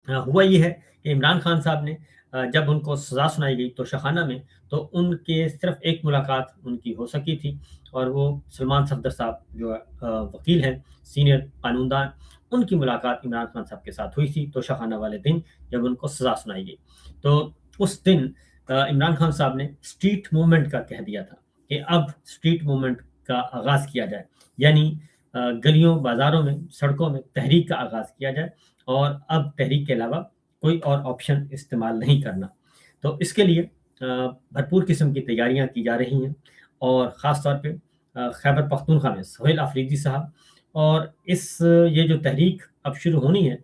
ہوا یہ ہے کہ عمران خان صاحب نے جب ان کو سزا سنائی گئی توشخانہ میں، تو ان کے صرف ایک ملاقات ان کی ہو سکی تھی، اور وہ سلمان صفدر صاحب جو وکیل ہیں، سینئر قانون دان، ان کی ملاقات عمران خان صاحب کے ساتھ ہوئی تھی توشخانہ والے دن، جب ان کو سزا سنائی گئی۔ تو اس دن عمران خان صاحب نے اسٹریٹ موومنٹ کا کہہ دیا تھا کہ اب اسٹریٹ موومنٹ کا آغاز کیا جائے، یعنی گلیوں بازاروں میں سڑکوں میں تحریک کا آغاز کیا جائے، اور اب تحریک کے علاوہ کوئی اور آپشن استعمال نہیں کرنا۔ تو اس کے لیے بھرپور قسم کی تیاریاں کی جا رہی ہیں، اور خاص طور پہ خیبر پختونخوا میں سہیل آفریدی صاحب، اور یہ جو تحریک اب شروع ہونی ہے،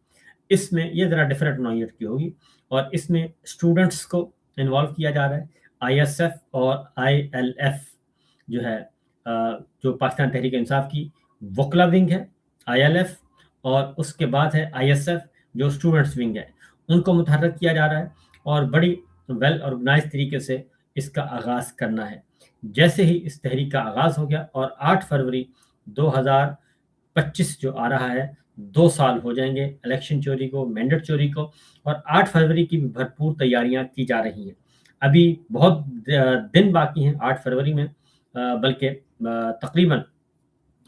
اس میں یہ ذرا ڈفرینٹ نوعیت کی ہوگی، اور اس میں اسٹوڈنٹس کو انوالو کیا جا رہا ہے۔ آئی ایس ایف اور آئی ایل ایف جو ہے، جو پاکستان تحریک انصاف کی وکلا ونگ ہے، آئی ایل ایف، اور اس کے بعد ہے آئی ایس ایف جو اسٹوڈنٹس ونگ ہے، ان کو متحرک کیا جا رہا ہے، اور بڑی ویل آرگنائز طریقے سے اس کا آغاز کرنا ہے۔ جیسے ہی اس تحریک کا آغاز ہو گیا، اور 8 فروری 2025 جو آ رہا ہے، 2 سال ہو جائیں گے الیکشن چوری کو، مینڈیٹ چوری کو، اور 8 فروری کی بھی بھرپور تیاریاں کی جا رہی ہیں۔ ابھی بہت دن باقی ہیں 8 فروری میں، بلکہ تقریباً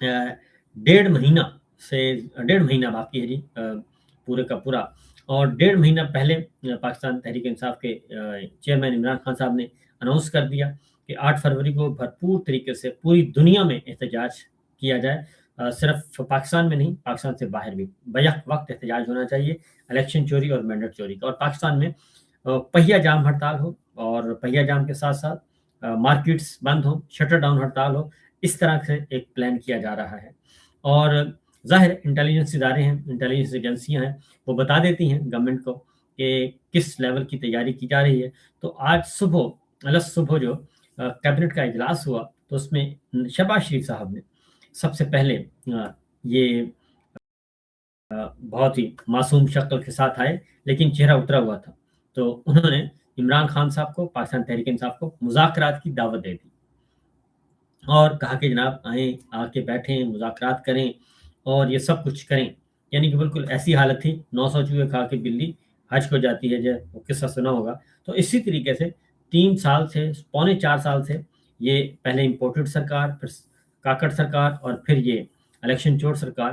1.5 مہینہ سے 1.5 مہینہ باقی ہے جی، پورے کا پورا۔ اور 1.5 مہینہ پہلے پاکستان تحریک انصاف کے چیئرمین عمران خان صاحب نے اناؤنس کر دیا کہ 8 فروری کو بھرپور طریقے سے پوری دنیا میں احتجاج کیا جائے، صرف پاکستان میں نہیں، پاکستان سے باہر بھی بیک وقت احتجاج ہونا چاہیے الیکشن چوری اور مینڈیٹ چوری کا، اور پاکستان میں پہیا جام ہڑتال ہو، اور پہیا جام کے ساتھ ساتھ مارکیٹس بند ہوں، شٹر ڈاؤن ہڑتال ہو، اس طرح سے ایک پلان کیا جا رہا ہے۔ اور ظاہر انٹیلیجنس ادارے ہیں، انٹیلیجنس ایجنسیاں ہیں، وہ بتا دیتی ہیں گورنمنٹ کو کہ کس لیول کی تیاری کی جا رہی ہے۔ تو آج صبح جو کیبنٹ کا اجلاس ہوا، تو اس میں شہباز شریف صاحب نے سب سے پہلے یہ بہت ہی معصوم شکل کے ساتھ آئے، لیکن چہرہ اترا ہوا تھا، تو انہوں نے عمران خان صاحب کو، پاکستان تحریک انصاف کو مذاکرات کی دعوت دے دی، اور کہا کہ جناب آئیں، آ کے بیٹھیں، مذاکرات کریں، اور یہ سب کچھ کریں۔ یعنی کہ بالکل ایسی حالت تھی 900 چوہے کھا کے بلی حج کو جاتی ہے، جو وہ قصہ سنا ہوگا۔ تو اسی طریقے سے 3 سال سے، 3.25 4 سال سے، یہ پہلے امپورٹڈ سرکار، پھر کاکڑ سرکار، اور پھر یہ الیکشن چور سرکار،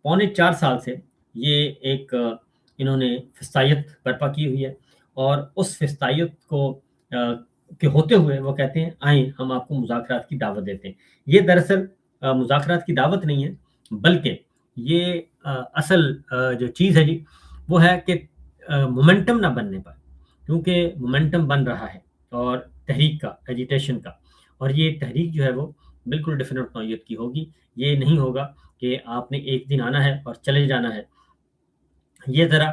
3.25 4 سال سے یہ ایک انہوں نے فسطائیت برپا کی ہوئی ہے، اور اس فسطائیت کو کے ہوتے ہوئے وہ کہتے ہیں آئیں ہم آپ کو مذاکرات کی دعوت دیتے ہیں۔ یہ دراصل مذاکرات کی دعوت نہیں ہے، بلکہ یہ اصل جو چیز ہے جی، وہ ہے کہ مومنٹم نہ بننے پر، کیونکہ مومنٹم بن رہا ہے، اور تحریک کا، ایجیٹیشن کا، اور یہ تحریک جو ہے وہ بالکل ڈیفینٹ نوعیت کی ہوگی۔ یہ نہیں ہوگا کہ آپ نے ایک دن آنا ہے اور چلے جانا ہے۔ یہ ذرا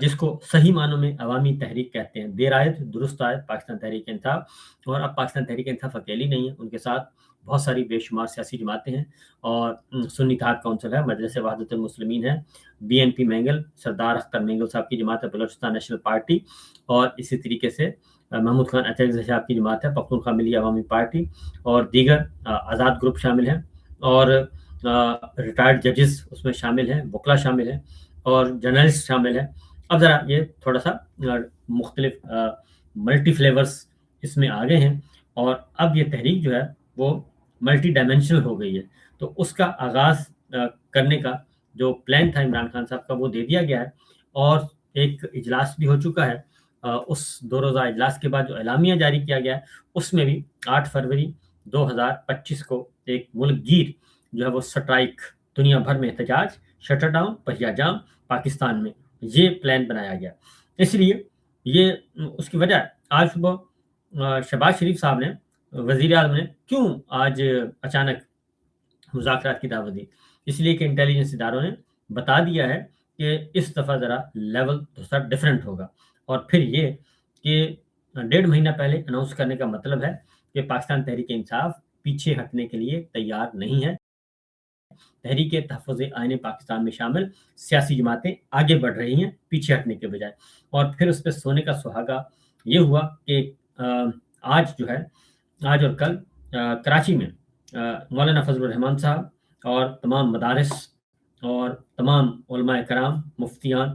جس کو صحیح معنوں میں عوامی تحریک کہتے ہیں، دیر آیت درست آیت پاکستان تحریک انصاف، اور اب پاکستان تحریک انصاف اکیلی نہیں ہے، ان کے ساتھ بہت ساری بے شمار سیاسی جماعتیں ہیں، اور سنی اتحاد کونسل ہے، مجلس وحدت المسلمین ہے، بی این پی مینگل، سردار اختر مینگل صاحب کی جماعت ہے بلوچستان نیشنل پارٹی، اور اسی طریقے سے محمود خان اچھر صاحب کی جماعت ہے پختونخوا ملی عوامی پارٹی، اور دیگر آزاد گروپ شامل ہیں، اور ریٹائرڈ ججز اس میں شامل ہیں، وکلا شامل ہیں، اور جرنلسٹ شامل ہیں۔ اب ذرا یہ تھوڑا سا مختلف ملٹی فلیورز اس میں آ گئے ہیں، اور اب یہ تحریک جو ہے وہ ملٹی ڈائمینشنل ہو گئی ہے۔ تو اس کا آغاز کرنے کا جو پلان تھا عمران خان صاحب کا، وہ دے دیا گیا ہے، اور ایک اجلاس بھی ہو چکا ہے۔ اس 2 روزہ اجلاس کے بعد جو اعلامیہ جاری کیا گیا ہے، اس میں بھی 8 فروری 2025 کو ایک ملک گیر جو ہے وہ سٹرائک، دنیا بھر میں احتجاج، شٹر ڈاؤن، پہیا جام پاکستان میں، یہ پلان بنایا گیا۔ اس لیے یہ اس کی وجہ آج صبح شہباز شریف صاحب نے، وزیر اعظم نے کیوں آج اچانک مذاکرات کی دعوت دی؟ اس لیے کہ انٹیلیجنس اداروں نے بتا دیا ہے کہ اس دفعہ ذرا لیول دوسرا ڈفرینٹ ہوگا، اور پھر یہ کہ 1.5 مہینہ پہلے اناؤنس کرنے کا مطلب ہے کہ پاکستان تحریک انصاف پیچھے ہٹنے کے لیے تیار نہیں ہے۔ تحریک تحفظ آئین پاکستان میں شامل سیاسی جماعتیں آگے بڑھ رہی ہیں پیچھے ہٹنے کے بجائے۔ اور پھر اس پہ سونے کا سہاگا یہ ہوا کہ آج جو ہے، آج اور کل کراچی میں مولانا فضل الرحمان صاحب اور تمام مدارس اور تمام علماء کرام، مفتیان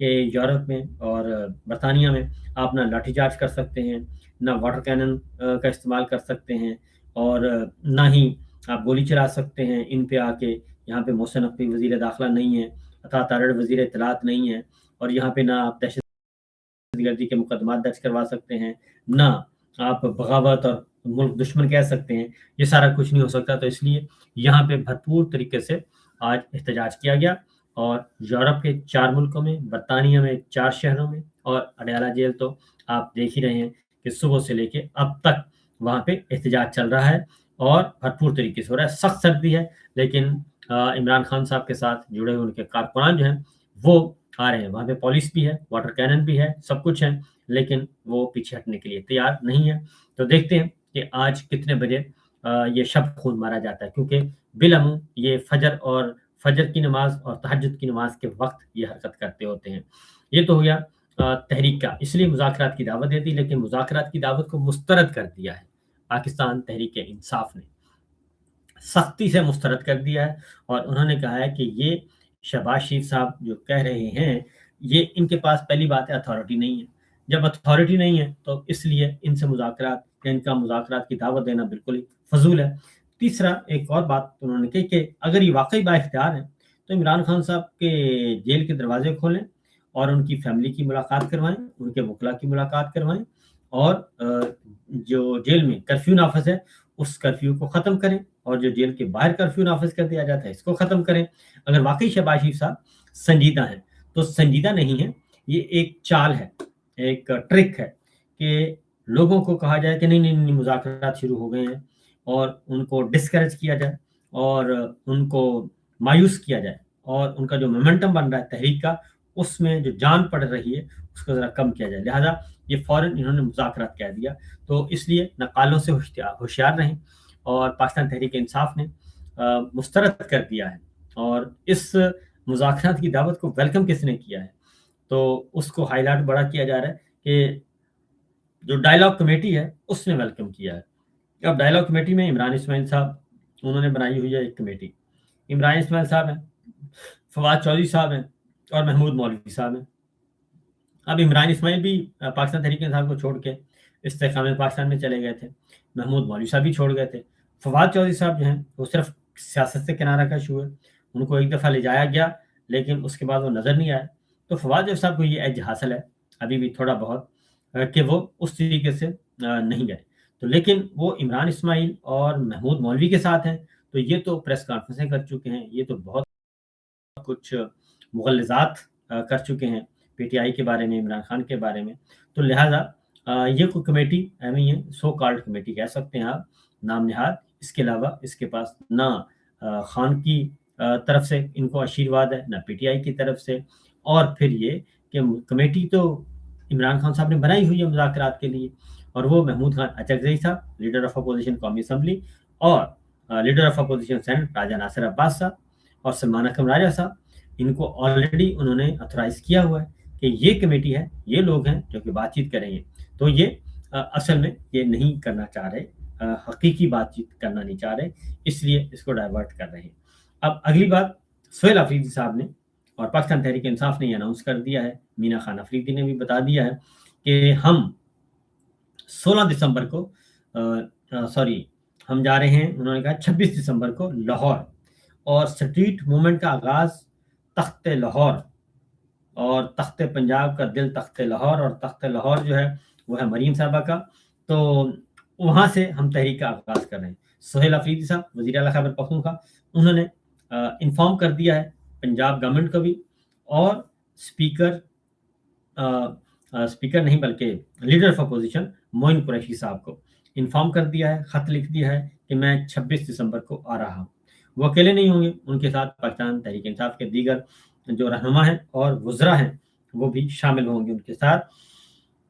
کہ یورپ میں اور برطانیہ میں آپ نہ لاٹھی چارج کر سکتے ہیں، نہ واٹر کینن کا استعمال کر سکتے ہیں، اور نہ ہی آپ گولی چلا سکتے ہیں ان پہ آ کے۔ یہاں پہ محسن نقوی وزیر داخلہ نہیں ہے، عطا تارڑ وزیر اطلاعات نہیں ہے، اور یہاں پہ نہ آپ دہشت گردی کے مقدمات درج کروا سکتے ہیں، نہ آپ بغاوت اور ملک دشمن کہہ سکتے ہیں۔ یہ سارا کچھ نہیں ہو سکتا، تو اس لیے یہاں پہ بھرپور طریقے سے آج احتجاج کیا گیا، اور یورپ کے 4 ملکوں میں، برطانیہ میں 4 شہروں میں، اور اڈیالہ جیل تو آپ دیکھ ہی رہے ہیں کہ صبح سے لے کے اب تک وہاں پہ احتجاج چل رہا ہے، اور بھرپور طریقے سے ہو رہا ہے۔ سخت سردی ہے، لیکن عمران خان صاحب کے ساتھ جڑے ہوئے ان کے کارکنان جو ہیں وہ آ رہے ہیں۔ وہاں پہ پولیس بھی ہے، واٹر کینن بھی ہے، سب کچھ ہے، لیکن وہ پیچھے ہٹنے کے لیے تیار نہیں ہے۔ تو دیکھتے ہیں کہ آج کتنے بجے یہ شب خون مارا جاتا ہے، کیونکہ بالعموم یہ فجر کی نماز اور تہجد کی نماز کے وقت یہ حرکت کرتے ہوتے ہیں۔ یہ تو ہو گیا تحریک کا، اس لیے مذاکرات کی دعوت دیتی، لیکن مذاکرات کی دعوت کو مسترد کر دیا ہے پاکستان تحریک انصاف نے، سختی سے مسترد کر دیا ہے، اور انہوں نے کہا ہے کہ یہ شہباز شریف صاحب جو کہہ رہے ہیں، یہ ان کے پاس پہلی بات ہے اتھارٹی نہیں ہے۔ جب اتھارٹی نہیں ہے تو اس لیے ان سے مذاکرات یا ان کا مذاکرات کی دعوت دینا بالکل ہی فضول ہے۔ تیسرا ایک اور بات انہوں نے کہی کہ اگر یہ واقعی با اختیار ہے تو عمران خان صاحب کے جیل کے دروازے کھولیں اور ان کی فیملی کی ملاقات کروائیں، ان کے وکلا کی ملاقات کروائیں، اور جو جیل میں کرفیو نافذ ہے اس کرفیو کو ختم کریں، اور جو جیل کے باہر کرفیو نافذ کر دیا جاتا ہے اس کو ختم کریں۔ اگر واقعی شہباز شریف صاحب سنجیدہ ہیں تو سنجیدہ نہیں ہے، یہ ایک چال ہے، ایک ٹرک ہے کہ لوگوں کو کہا جائے کہ نہیں نہیں نہیں مذاکرات شروع ہو گئے ہیں، اور ان کو ڈسکریج کیا جائے اور ان کو مایوس کیا جائے، اور ان کا جو مومنٹم بن رہا ہے تحریک کا اس میں جو جان پڑ رہی ہے اس کو ذرا کم کیا جائے، لہذا یہ فوراً انہوں نے مذاکرات کہہ دیا۔ تو اس لیے نقالوں سے ہوشیار رہیں، اور پاکستان تحریک انصاف نے مسترد کر دیا ہے، اور اس مذاکرات کی دعوت کو ویلکم کس نے کیا ہے تو اس کو ہائی لائٹ بڑا کیا جا رہا ہے کہ جو ڈائلاگ کمیٹی ہے اس نے ویلکم کیا ہے۔ اب ڈائلاگ کمیٹی میں عمران اسماعیل صاحب انہوں نے بنائی ہوئی ہے ایک کمیٹی، عمران اسماعیل صاحب ہیں، فواد چودھری صاحب ہیں، اور محمود مولوی صاحب ہیں۔ اب عمران اسماعیل بھی پاکستان تحریک انصاف کو چھوڑ کے استحکام پاکستان میں چلے گئے تھے، محمود مولوی صاحب بھی چھوڑ گئے تھے، فواد چودھری صاحب جو ہیں وہ صرف سیاست سے کنارہ کش ہوئے، ان کو ایک دفعہ لے جایا گیا لیکن اس کے بعد وہ نظر نہیں آئے۔ تو فواد چودھری صاحب کو یہ ایج حاصل ہے ابھی بھی تھوڑا بہت کہ وہ اس طریقے سے نہیں گئے، تو لیکن وہ عمران اسماعیل اور محمود مولوی کے ساتھ ہیں، تو یہ تو پریس کانفرنسیں کر چکے ہیں، یہ تو بہت کچھ مغلظات کر چکے ہیں پی ٹی آئی کے بارے میں، عمران خان کے بارے میں، تو لہٰذا یہ کوئی کمیٹی ایویں ہے، سو کالڈ کمیٹی کہہ سکتے ہیں آپ، نام نہاد، اس کے علاوہ اس کے پاس نہ خان کی طرف سے ان کو آشیرواد ہے، نہ پی ٹی آئی کی طرف سے، اور پھر یہ کہ کمیٹی تو عمران خان صاحب نے بنائی ہوئی ہے مذاکرات کے لیے، اور وہ محمود خان اچکزئی صاحب لیڈر آف اپوزیشن قومی اسمبلی، اور لیڈر آف اپوزیشن سینٹ راجہ ناصر عباس صاحب، اور سلمان اکرم راجہ صاحب، ان کو آلریڈی انہوں نے اتھرائز کیا ہوا ہے کہ یہ کمیٹی ہے، یہ لوگ ہیں جو کہ بات چیت کریں گے، تو یہ اصل میں یہ نہیں کرنا چاہ رہے، حقیقی بات چیت کرنا نہیں چاہ رہے، اس لیے اس کو ڈائیورٹ کر رہے ہیں۔ اب اگلی بات، سہیل آفریدی صاحب نے اور پاکستان تحریک انصاف نے یہ اناؤنس کر دیا ہے، مینا خان افریدی نے بھی بتا دیا ہے کہ ہم 16 دسمبر کو ہم جا رہے ہیں، انہوں نے کہا 26 دسمبر کو لاہور، اور سٹریٹ موومنٹ کا آغاز تخت لاہور، اور تخت پنجاب کا دل تخت لاہور، اور تخت لاہور جو ہے وہ ہے مریم صاحبہ کا، تو وہاں سے ہم تحریک کا آغاز کر رہے ہیں۔ سہیل آفریدی صاحب وزیر اعلیٰ خیبر پختونخوا، انہوں نے انفارم کر دیا ہے پنجاب گورنمنٹ کو بھی، اور اسپیکر نہیں بلکہ لیڈر آف اپوزیشن معین قریشی صاحب کو انفارم کر دیا ہے، خط لکھ دیا ہے کہ میں 26 دسمبر کو آ رہا ہوں۔ وہ اکیلے نہیں ہوں گے، ان کے ساتھ پاکستان تحریک انصاف کے دیگر جو رہنما ہیں اور وزراء ہیں وہ بھی شامل ہوں گے ان کے ساتھ،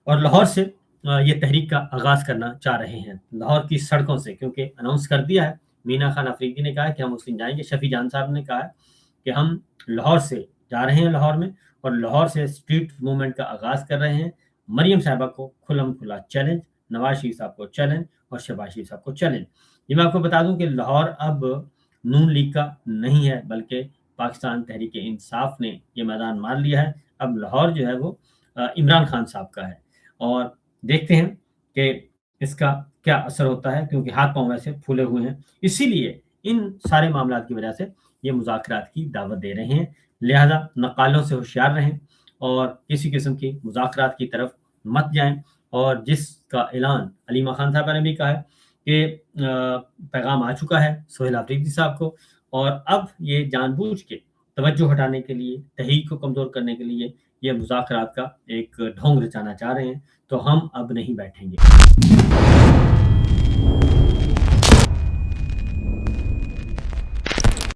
اور لاہور سے یہ تحریک کا آغاز کرنا چاہ رہے ہیں، لاہور کی سڑکوں سے، کیونکہ اناؤنس کر دیا ہے، مینا خان افریدی نے کہا ہے کہ ہم اس دن جائیں گے، شفیع جان صاحب نے کہا ہے کہ ہم لاہور سے جا رہے ہیں لاہور میں، اور لاہور سے اسٹریٹ موومنٹ کا آغاز کر رہے ہیں۔ مریم صاحبہ کو کھلم کھلا چیلنج، نواز شریف صاحب کو چیلنج، اور شہباز شریف صاحب کو چیلنج۔ یہ میں آپ کو بتا دوں کہ لاہور اب نون لیگ کا نہیں ہے، بلکہ پاکستان تحریک انصاف نے یہ میدان مان لیا ہے، اب لاہور جو ہے وہ عمران خان صاحب کا ہے، اور دیکھتے ہیں کہ اس کا کیا اثر ہوتا ہے، کیونکہ ہاتھ پاؤں ویسے پھولے ہوئے ہیں، اسی لیے ان سارے معاملات کی وجہ سے یہ مذاکرات کی دعوت دے رہے ہیں، لہذا نقالوں سے ہوشیار رہیں اور کسی قسم کی مذاکرات کی طرف مت جائیں، اور جس کا اعلان علیمہ خان صاحبہ نے بھی کہا ہے کہ پیغام آ چکا ہے سہیل آفریدی صاحب کو، اور اب یہ جان بوجھ کے توجہ ہٹانے کے لیے، تحریک کو کمزور کرنے کے لیے یہ مذاکرات کا ایک ڈھونگ رچانا چاہ رہے ہیں، تو ہم اب نہیں بیٹھیں گے۔